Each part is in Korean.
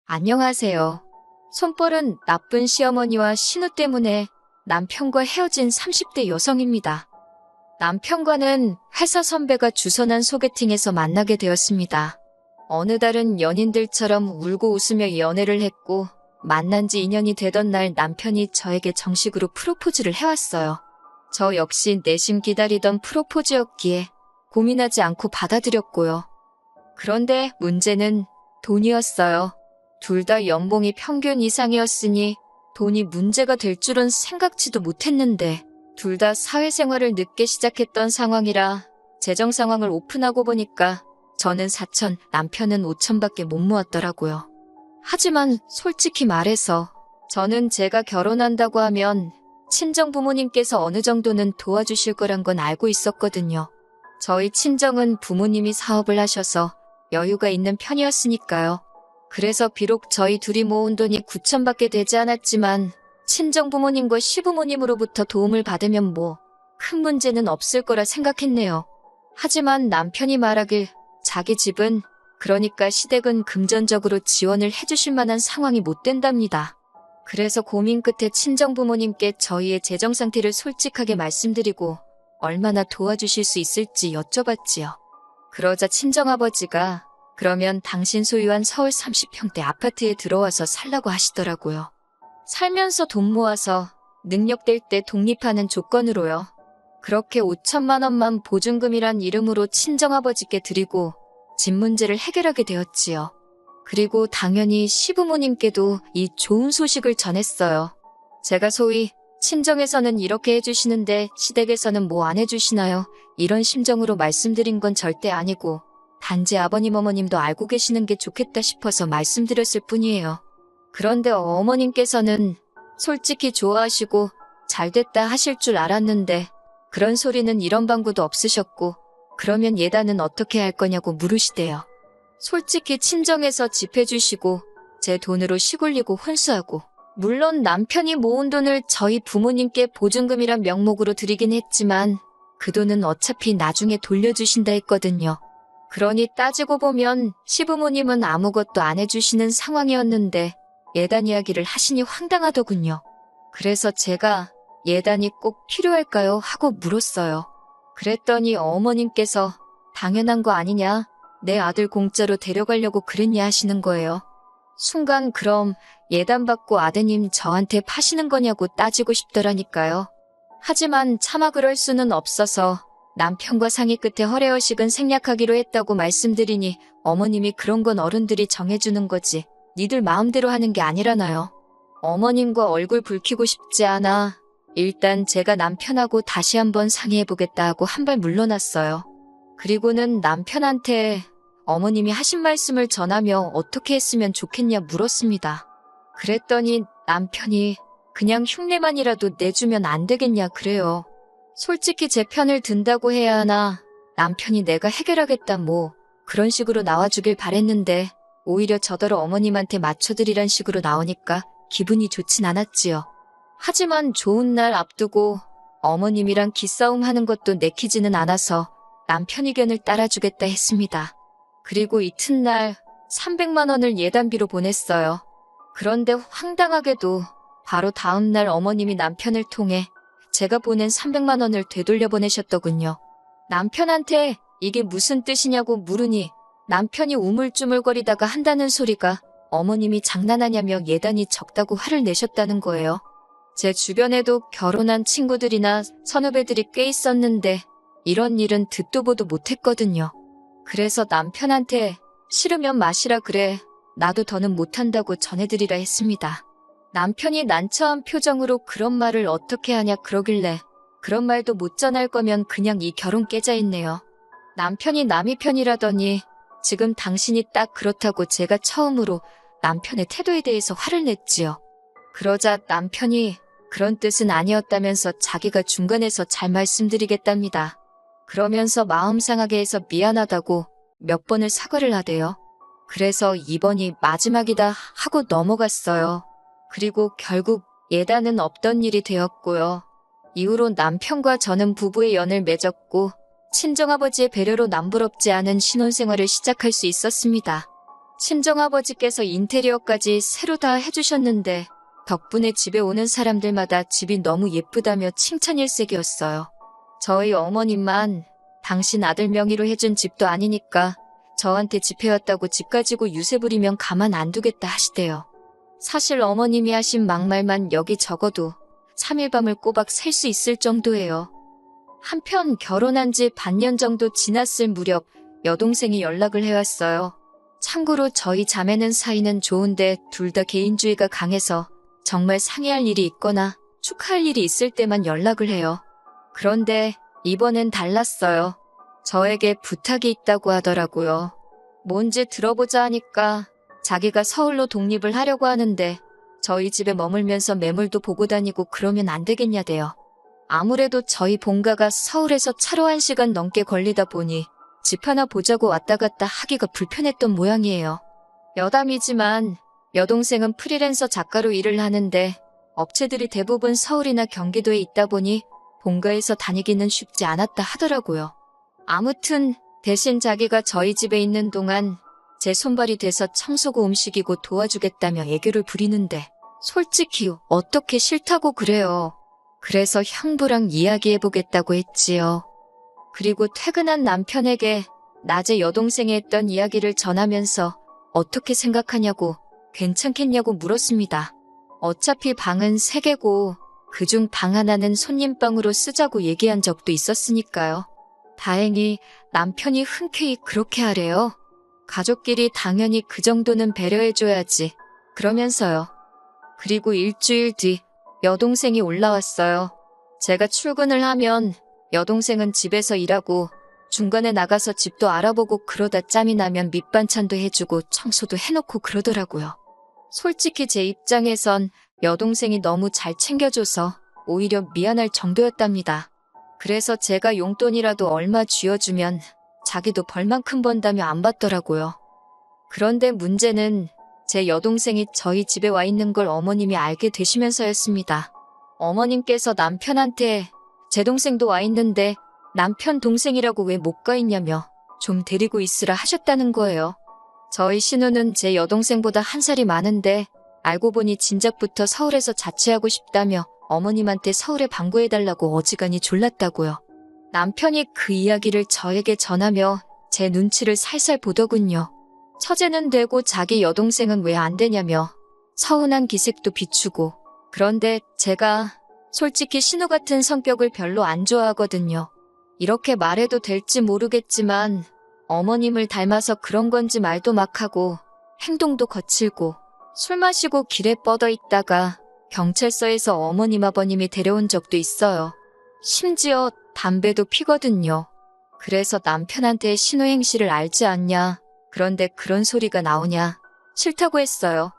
안녕하세요. 손벌은 나쁜 시어머니와 신우 때문에 남편과 헤어진 30대 여성입니다. 남편과는 회사 선배가 주선한 소개팅에서 만나게 되었습니다. 어느 달은 연인들처럼 울고 웃으며 연애를 했고 만난 지 2년이 되던 날 남편이 저에게 정식으로 프로포즈를 해왔어요. 저 역시 내심 기다리던 프로포즈였기에 고민하지 않고 받아들였고요. 그런데 문제는 돈이었어요. 둘 다 연봉이 평균 이상이었으니 돈이 문제가 될 줄은 생각지도 못했는데 둘 다 사회생활을 늦게 시작했던 상황이라 재정 상황을 오픈하고 보니까 저는 4천, 남편은 5천밖에 못 모았더라고요. 하지만 솔직히 말해서 저는 제가 결혼한다고 하면 친정 부모님께서 어느 정도는 도와주실 거란 건 알고 있었거든요. 저희 친정은 부모님이 사업을 하셔서 여유가 있는 편이었으니까요. 그래서 비록 저희 둘이 모은 돈이 9천밖에 되지 않았지만 친정 부모님과 시부모님으로부터 도움을 받으면 뭐 큰 문제는 없을 거라 생각했네요. 하지만 남편이 말하길 자기 집은 그러니까 시댁은 금전적으로 지원을 해주실 만한 상황이 못 된답니다. 그래서 고민 끝에 친정 부모님께 저희의 재정 상태를 솔직하게 말씀드리고 얼마나 도와주실 수 있을지 여쭤봤지요. 그러자 친정아버지가 그러면 당신 소유한 서울 30평대 아파트에 들어와서 살라고 하시더라고요. 살면서 돈 모아서 능력될 때 독립하는 조건으로요. 그렇게 5천만 원만 보증금이란 이름으로 친정아버지께 드리고 집 문제를 해결하게 되었지요. 그리고 당연히 시부모님께도 이 좋은 소식을 전했어요. 제가 소위 친정에서는 이렇게 해주시는데 시댁에서는 뭐 안 해주시나요? 이런 심정으로 말씀드린 건 절대 아니고 단지 아버님 어머님도 알고 계시는 게 좋겠다 싶어서 말씀드렸을 뿐이에요. 그런데 어머님께서는 솔직히 좋아하시고 잘됐다 하실 줄 알았는데 그런 소리는 이런 방구도 없으셨고 그러면 예단은 어떻게 할 거냐고 물으시대요. 솔직히 친정에서 집 해주시고 제 돈으로 시골리고 혼수하고 물론 남편이 모은 돈을 저희 부모님께 보증금이란 명목으로 드리긴 했지만 그 돈은 어차피 나중에 돌려주신다 했거든요. 그러니 따지고 보면 시부모님은 아무것도 안 해주시는 상황이었는데 예단 이야기를 하시니 황당하더군요. 그래서 제가 예단이 꼭 필요할까요? 하고 물었어요. 그랬더니 어머님께서 당연한 거 아니냐? 내 아들 공짜로 데려가려고 그랬냐 하시는 거예요. 순간 그럼 예단 받고 아드님 저한테 파시는 거냐고 따지고 싶더라니까요. 하지만 차마 그럴 수는 없어서 남편과 상의 끝에 허례허식은 생략하기로 했다고 말씀드리니 어머님이 그런 건 어른들이 정해주는 거지 니들 마음대로 하는 게 아니라나요. 어머님과 얼굴 붉히고 싶지 않아 일단 제가 남편하고 다시 한번 상의해보겠다 하고 한 발 물러났어요. 그리고는 남편한테 어머님이 하신 말씀을 전하며 어떻게 했으면 좋겠냐 물었습니다. 그랬더니 남편이 그냥 흉내만이라도 내주면 안 되겠냐 그래요. 솔직히 제 편을 든다고 해야 하나 남편이 내가 해결하겠다 뭐 그런 식으로 나와주길 바랬는데 오히려 저더러 어머님한테 맞춰드리란 식으로 나오니까 기분이 좋진 않았지요. 하지만 좋은 날 앞두고 어머님이랑 기싸움 하는 것도 내키지는 않아서 남편 의견을 따라주겠다 했습니다. 그리고 이튿날 300만 원을 예단비로 보냈어요. 그런데 황당하게도 바로 다음 날 어머님이 남편을 통해 제가 보낸 300만 원을 되돌려 보내셨더군요. 남편한테 이게 무슨 뜻이냐고 물으니 남편이 우물쭈물거리다가 한다는 소리가 어머님이 장난하냐며 예단이 적다고 화를 내셨다는 거예요. 제 주변에도 결혼한 친구들이나 선후배들이 꽤 있었는데 이런 일은 듣도 보도 못했거든요. 그래서 남편한테 싫으면 마시라 그래 나도 더는 못한다고 전해드리라 했습니다. 남편이 난처한 표정으로 그런 말을 어떻게 하냐 그러길래 그런 말도 못 전할 거면 그냥 이 결혼 깨자 했네요. 남편이 남이 편이라더니 지금 당신이 딱 그렇다고 제가 처음으로 남편의 태도에 대해서 화를 냈지요. 그러자 남편이 그런 뜻은 아니었다면서 자기가 중간에서 잘 말씀드리겠답니다. 그러면서 마음 상하게 해서 미안하다고 몇 번을 사과를 하대요. 그래서 이번이 마지막이다 하고 넘어갔어요. 그리고 결국 예단은 없던 일이 되었고요. 이후로 남편과 저는 부부의 연을 맺었고 친정아버지의 배려로 남부럽지 않은 신혼생활을 시작할 수 있었습니다. 친정아버지께서 인테리어까지 새로 다 해주셨는데 덕분에 집에 오는 사람들마다 집이 너무 예쁘다며 칭찬일색이었어요. 저희 어머님만 당신 아들 명의로 해준 집도 아니니까 저한테 집 해왔다고 집 가지고 유세 부리면 가만 안 두겠다 하시대요. 사실 어머님이 하신 막말만 여기 적어도 3일 밤을 꼬박 셀 수 있을 정도예요. 한편 결혼한 지 반년 정도 지났을 무렵 여동생이 연락을 해왔어요. 참고로 저희 자매는 사이는 좋은데 둘 다 개인주의가 강해서 정말 상의할 일이 있거나 축하할 일이 있을 때만 연락을 해요. 그런데 이번엔 달랐어요. 저에게 부탁이 있다고 하더라고요. 뭔지 들어보자 하니까 자기가 서울로 독립을 하려고 하는데 저희 집에 머물면서 매물도 보고 다니고 그러면 안 되겠냐대요. 아무래도 저희 본가가 서울에서 차로 1시간 넘게 걸리다 보니 집 하나 보자고 왔다 갔다 하기가 불편했던 모양이에요. 여담이지만 여동생은 프리랜서 작가로 일을 하는데 업체들이 대부분 서울이나 경기도에 있다 보니 본가에서 다니기는 쉽지 않았다 하더라고요. 아무튼 대신 자기가 저희 집에 있는 동안 제 손발이 돼서 청소고 음식이고 도와주겠다며 애교를 부리는데 솔직히 어떻게 싫다고 그래요. 그래서 형부랑 이야기해보겠다고 했지요. 그리고 퇴근한 남편에게 낮에 여동생이 했던 이야기를 전하면서 어떻게 생각하냐고 괜찮겠냐고 물었습니다. 어차피 방은 3개고 그중 방 하나는 손님방으로 쓰자고 얘기한 적도 있었으니까요. 다행히 남편이 흔쾌히 그렇게 하래요. 가족끼리 당연히 그 정도는 배려해줘야지. 그러면서요. 그리고 일주일 뒤 여동생이 올라왔어요. 제가 출근을 하면 여동생은 집에서 일하고 중간에 나가서 집도 알아보고 그러다 짬이 나면 밑반찬도 해주고 청소도 해놓고 그러더라고요. 솔직히 제 입장에선 여동생이 너무 잘 챙겨줘서 오히려 미안할 정도였답니다. 그래서 제가 용돈이라도 얼마 쥐어주면 자기도 벌만큼 번다며 안 받더라고요. 그런데 문제는 제 여동생이 저희 집에 와 있는 걸 어머님이 알게 되시면서였습니다. 어머님께서 남편한테 제 동생도 와 있는데 남편 동생이라고 왜 못 가 있냐며 좀 데리고 있으라 하셨다는 거예요. 저희 신우는 제 여동생보다 1살이 많은데 알고 보니 진작부터 서울에서 자취하고 싶다며 어머님한테 서울에 방구해달라고 어지간히 졸랐다고요. 남편이 그 이야기를 저에게 전하며 제 눈치를 살살 보더군요. 처제는 되고 자기 여동생은 왜 안 되냐며 서운한 기색도 비추고. 그런데 제가 솔직히 신우 같은 성격을 별로 안 좋아하거든요. 이렇게 말해도 될지 모르겠지만 어머님을 닮아서 그런 건지 말도 막 하고 행동도 거칠고 술 마시고 길에 뻗어 있다가 경찰서에서 어머님 아버님이 데려온 적도 있어요. 심지어 담배도 피거든요. 그래서 남편한테 신우 행실을 알지 않냐. 그런데 그런 소리가 나오냐. 싫다고 했어요.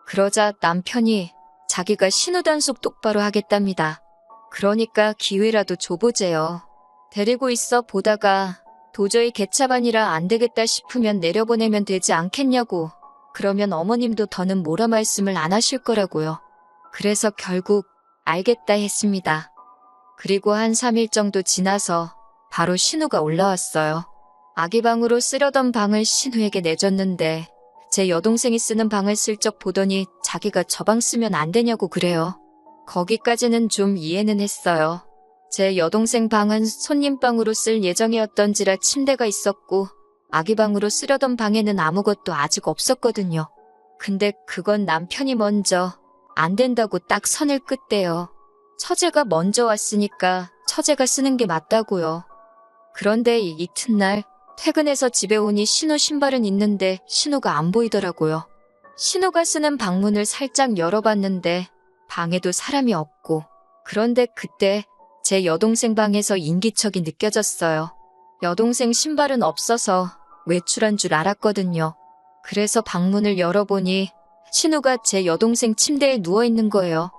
그러자 남편이 자기가 신우 단속 똑바로 하겠답니다. 그러니까 기회라도 줘보재요. 데리고 있어 보다가 도저히 개차반이라 안 되겠다 싶으면 내려보내면 되지 않겠냐고. 그러면 어머님도 더는 뭐라 말씀을 안 하실 거라고요. 그래서 결국 알겠다 했습니다. 그리고 한 3일 정도 지나서 바로 신우가 올라왔어요. 아기 방으로 쓰려던 방을 신우에게 내줬는데 제 여동생이 쓰는 방을 슬쩍 보더니 자기가 저 방 쓰면 안 되냐고 그래요. 거기까지는 좀 이해는 했어요. 제 여동생 방은 손님방으로 쓸 예정이었던지라 침대가 있었고 아기 방으로 쓰려던 방에는 아무것도 아직 없었거든요. 근데 그건 남편이 먼저 안 된다고 딱 선을 긋대요. 처제가 먼저 왔으니까 처제가 쓰는 게 맞다고요. 그런데 이튿날 퇴근해서 집에 오니 신우 신발은 있는데 신우가 안 보이더라고요. 신우가 쓰는 방문을 살짝 열어봤는데 방에도 사람이 없고. 그런데 그때 제 여동생 방에서 인기척이 느껴졌어요. 여동생 신발은 없어서 외출한 줄 알았거든요. 그래서 방문을 열어보니 신우가 제 여동생 침대에 누워있는 거예요.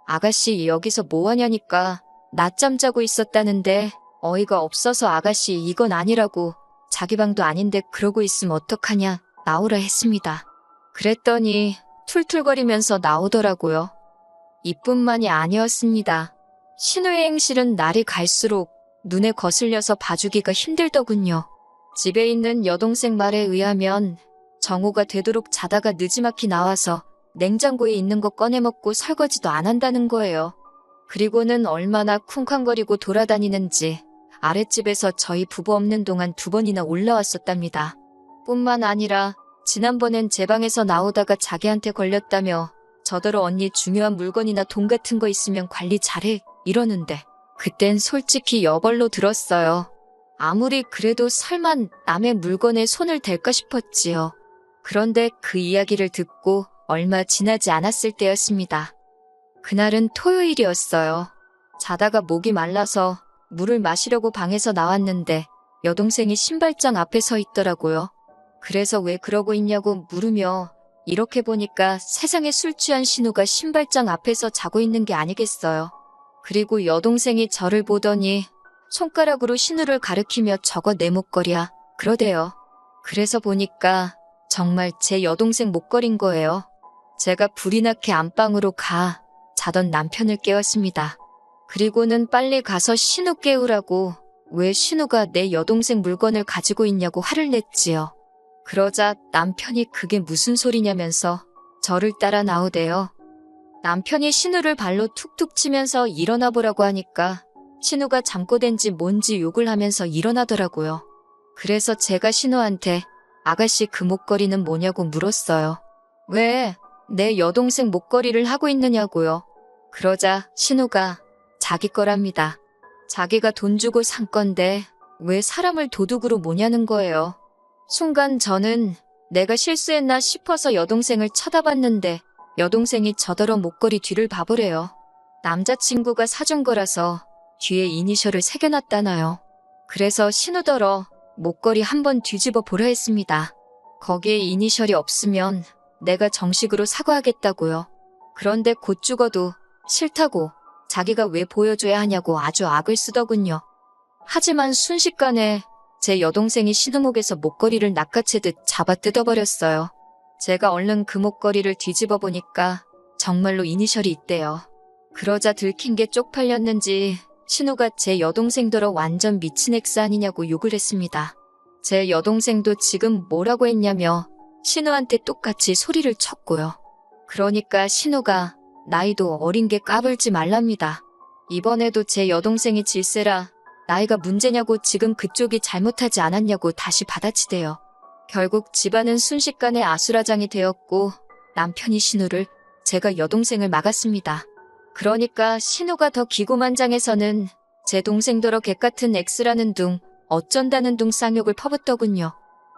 아가씨 여기서 뭐하냐니까 낮잠 자고 있었다는데 어이가 없어서 아가씨 이건 아니라고 자기 방도 아닌데 그러고 있으면 어떡하냐 나오라 했습니다. 그랬더니 툴툴거리면서 나오더라고요. 이뿐만이 아니었습니다. 신우의 행실은 날이 갈수록 눈에 거슬려서 봐주기가 힘들더군요. 집에 있는 여동생 말에 의하면 정오가 되도록 자다가 느지막이 나와서 냉장고에 있는 거 꺼내 먹고 설거지도 안 한다는 거예요. 그리고는 얼마나 쿵쾅거리고 돌아다니는지 아랫집에서 저희 부부 없는 동안 2번이나 올라왔었답니다. 뿐만 아니라 지난번엔 제 방에서 나오다가 자기한테 걸렸다며 저더러 언니 중요한 물건이나 돈 같은 거 있으면 관리 잘해 이러는데 그땐 솔직히 여벌로 들었어요. 아무리 그래도 설마 남의 물건에 손을 댈까 싶었지요. 그런데 그 이야기를 듣고 얼마 지나지 않았을 때였습니다. 그날은 토요일이었어요. 자다가 목이 말라서 물을 마시려고 방에서 나왔는데 여동생이 신발장 앞에 서 있더라고요. 그래서 왜 그러고 있냐고 물으며 이렇게 보니까 세상에 술 취한 신우가 신발장 앞에서 자고 있는 게 아니겠어요. 그리고 여동생이 저를 보더니 손가락으로 신우를 가리키며 저거 내 목걸이야 그러대요. 그래서 보니까 정말 제 여동생 목걸이인 거예요. 제가 불이 나게 안방으로 가 자던 남편을 깨웠습니다. 그리고는 빨리 가서 신우 깨우라고 왜 신우가 내 여동생 물건을 가지고 있냐고 화를 냈지요. 그러자 남편이 그게 무슨 소리냐면서 저를 따라 나오대요. 남편이 신우를 발로 툭툭 치면서 일어나 보라고 하니까 신우가 잠꼬댄지 뭔지 욕을 하면서 일어나더라고요. 그래서 제가 신우한테 아가씨 그 목걸이는 뭐냐고 물었어요. 왜 내 여동생 목걸이를 하고 있느냐고요. 그러자 신우가 자기 거랍니다. 자기가 돈 주고 산 건데 왜 사람을 도둑으로 모냐는 거예요. 순간 저는 내가 실수했나 싶어서 여동생을 쳐다봤는데 여동생이 저더러 목걸이 뒤를 봐보래요. 남자친구가 사준 거라서 뒤에 이니셜을 새겨놨다나요. 그래서 신우더러 목걸이 한번 뒤집어 보려 했습니다. 거기에 이니셜이 없으면 내가 정식으로 사과하겠다고요. 그런데 곧 죽어도 싫다고 자기가 왜 보여줘야 하냐고 아주 악을 쓰더군요. 하지만 순식간에 제 여동생이 신우목에서 목걸이를 낚아채듯 잡아 뜯어버렸어요. 제가 얼른 그 목걸이를 뒤집어 보니까 정말로 이니셜이 있대요. 그러자 들킨 게 쪽팔렸는지 신우가 제 여동생더러 완전 미친 엑스 아니냐고 욕을 했습니다. 제 여동생도 지금 뭐라고 했냐며 신우한테 똑같이 소리를 쳤고요. 그러니까 신우가 나이도 어린 게 까불지 말랍니다. 이번에도 제 여동생이 질세라 나이가 문제냐고 지금 그쪽이 잘못하지 않았냐고 다시 받아치대요. 결국 집안은 순식간에 아수라장이 되었고 남편이 신우를 제가 여동생을 막았습니다. 그러니까 신우가 더 기고만장해서는 제 동생더러 개같은 X라는 둥 어쩐다는 둥 쌍욕을 퍼붓더군요.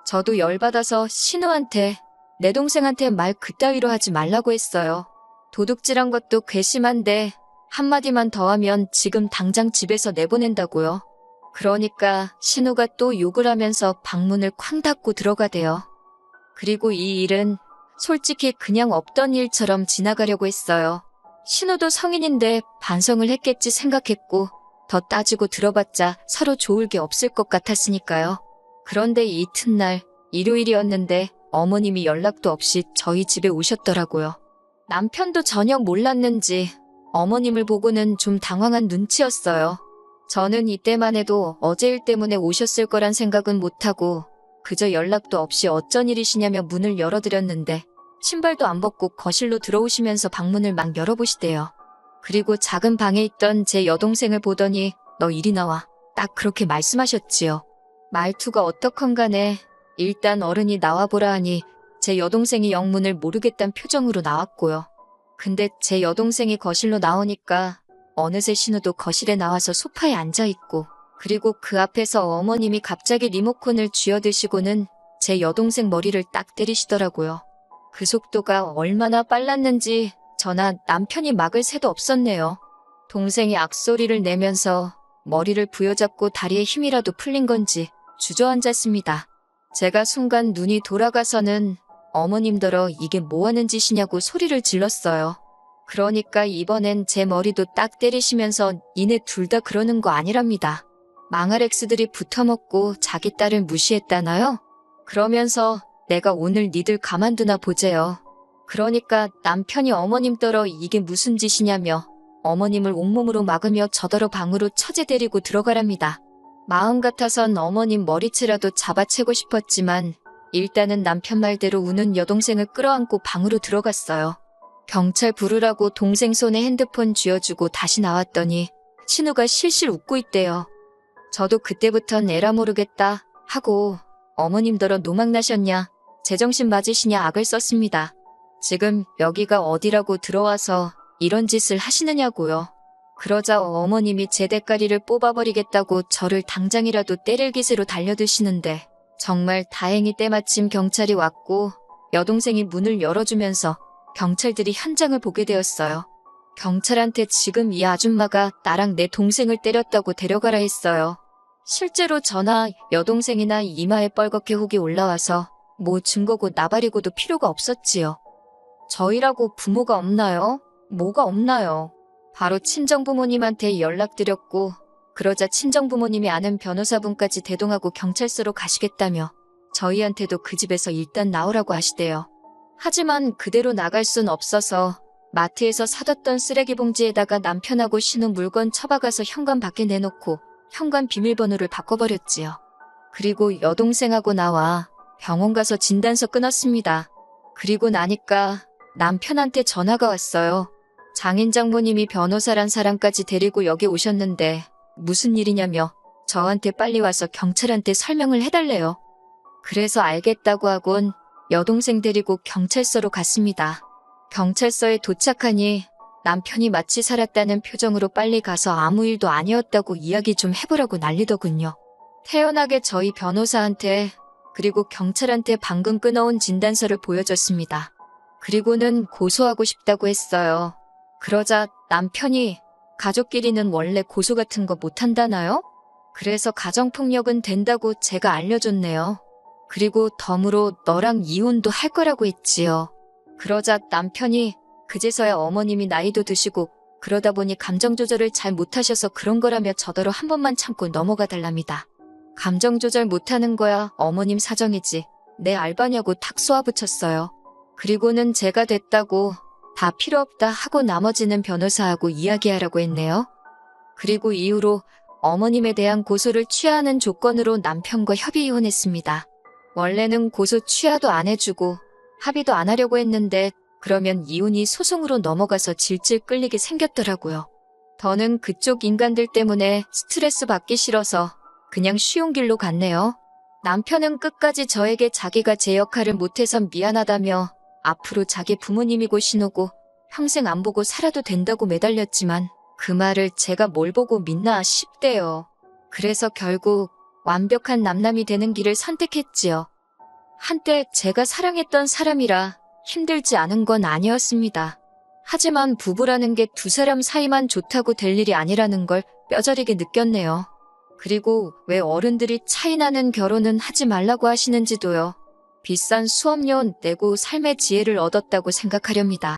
저도 열받아서 신우한테 내 동생한테 말 그따위로 하지 말라고 했어요. 도둑질한 것도 괘씸한데 한마디만 더 하면 지금 당장 집에서 내보낸다고요. 그러니까 신우가 또 욕을 하면서 방문을 쾅 닫고 들어가대요. 그리고 이 일은 솔직히 그냥 없던 일처럼 지나가려고 했어요. 신우도 성인인데 반성을 했겠지 생각했고 더 따지고 들어봤자 서로 좋을 게 없을 것 같았으니까요. 그런데 이튿날 일요일이었는데 어머님이 연락도 없이 저희 집에 오셨더라고요. 남편도 전혀 몰랐는지 어머님을 보고는 좀 당황한 눈치였어요. 저는 이때만 해도 어제 일 때문에 오셨을 거란 생각은 못하고 그저 연락도 없이 어쩐 일이시냐며 문을 열어드렸는데 신발도 안 벗고 거실로 들어오시면서 방문을 막 열어보시대요. 그리고 작은 방에 있던 제 여동생을 보더니 너 이리 나와. 딱 그렇게 말씀하셨지요. 말투가 어떻건 간에 일단 어른이 나와보라 하니 제 여동생이 영문을 모르겠단 표정으로 나왔고요. 근데 제 여동생이 거실로 나오니까 어느새 신우도 거실에 나와서 소파에 앉아있고 그리고 그 앞에서 어머님이 갑자기 리모컨을 쥐어드시고는 제 여동생 머리를 딱 때리시더라고요. 그 속도가 얼마나 빨랐는지 저나 남편이 막을 새도 없었네요. 동생이 악소리를 내면서 머리를 부여잡고 다리에 힘이라도 풀린 건지 주저앉았습니다. 제가 순간 눈이 돌아가서는 어머님더러 이게 뭐하는 짓이냐고 소리를 질렀어요. 그러니까 이번엔 제 머리도 딱 때리시면서 니네 둘 다 그러는 거 아니랍니다. 망할 엑스들이 붙어먹고 자기 딸을 무시했다나요? 그러면서 내가 오늘 니들 가만두나 보재요. 그러니까 남편이 어머님더러 이게 무슨 짓이냐며 어머님을 온몸으로 막으며 저더러 방으로 처제 데리고 들어가랍니다. 마음 같아선 어머님 머리채라도 잡아채고 싶었지만 일단은 남편 말대로 우는 여동생을 끌어안고 방으로 들어갔어요. 경찰 부르라고 동생 손에 핸드폰 쥐어주고 다시 나왔더니 신우가 실실 웃고 있대요. 저도 그때부턴 에라 모르겠다 하고 어머님더러 노망나셨냐, 제정신 맞으시냐 악을 썼습니다. 지금 여기가 어디라고 들어와서 이런 짓을 하시느냐고요. 그러자 어머님이 제 대가리를 뽑아버리겠다고 저를 당장이라도 때릴 기세로 달려드시는데 정말 다행히 때마침 경찰이 왔고 여동생이 문을 열어주면서 경찰들이 현장을 보게 되었어요. 경찰한테 지금 이 아줌마가 나랑 내 동생을 때렸다고 데려가라 했어요. 실제로 저나 여동생이나 이마에 뻘겋게 혹이 올라와서 뭐 증거고 나발이고도 필요가 없었지요. 저희라고 부모가 없나요? 뭐가 없나요? 바로 친정부모님한테 연락드렸고 그러자 친정부모님이 아는 변호사분까지 대동하고 경찰서로 가시겠다며 저희한테도 그 집에서 일단 나오라고 하시대요. 하지만 그대로 나갈 순 없어서 마트에서 사뒀던 쓰레기 봉지에다가 남편하고 신우 물건 처박아서 현관 밖에 내놓고 현관 비밀번호를 바꿔버렸지요. 그리고 여동생하고 나와 병원 가서 진단서 끊었습니다. 그리고 나니까 남편한테 전화가 왔어요. 장인 장모님이 변호사란 사람까지 데리고 여기 오셨는데 무슨 일이냐며 저한테 빨리 와서 경찰한테 설명을 해달래요. 그래서 알겠다고 하곤 여동생 데리고 경찰서로 갔습니다. 경찰서에 도착하니 남편이 마치 살았다는 표정으로 빨리 가서 아무 일도 아니었다고 이야기 좀 해보라고 난리더군요. 태연하게 저희 변호사한테 그리고 경찰한테 방금 끊어온 진단서를 보여줬습니다. 그리고는 고소하고 싶다고 했어요. 그러자 남편이 가족끼리는 원래 고소 같은 거 못한다나요? 그래서 가정폭력은 된다고 제가 알려줬네요. 그리고 덤으로 너랑 이혼도 할 거라고 했지요. 그러자 남편이 그제서야 어머님이 나이도 드시고 그러다 보니 감정 조절을 잘 못하셔서 그런 거라며 저더러 한 번만 참고 넘어가 달랍니다. 감정 조절 못하는 거야 어머님 사정이지. 내 알바냐고 탁 쏘아붙였어요. 그리고는 제가 됐다고 다 필요 없다 하고 나머지는 변호사하고 이야기하라고 했네요. 그리고 이후로 어머님에 대한 고소를 취하하는 조건으로 남편과 협의 이혼했습니다. 원래는 고소 취하도 안 해주고 합의도 안 하려고 했는데 그러면 이혼이 소송으로 넘어가서 질질 끌리게 생겼더라고요. 더는 그쪽 인간들 때문에 스트레스 받기 싫어서 그냥 쉬운 길로 갔네요. 남편은 끝까지 저에게 자기가 제 역할을 못해서 미안하다며 앞으로 자기 부모님이고 신우고 평생 안 보고 살아도 된다고 매달렸지만 그 말을 제가 뭘 보고 믿나 싶대요. 그래서 결국 완벽한 남남이 되는 길을 선택했지요. 한때 제가 사랑했던 사람이라 힘들지 않은 건 아니었습니다. 하지만 부부라는 게 두 사람 사이만 좋다고 될 일이 아니라는 걸 뼈저리게 느꼈네요. 그리고 왜 어른들이 차이나는 결혼은 하지 말라고 하시는지도요. 비싼 수업료 내고 삶의 지혜를 얻었다고 생각하렵니다.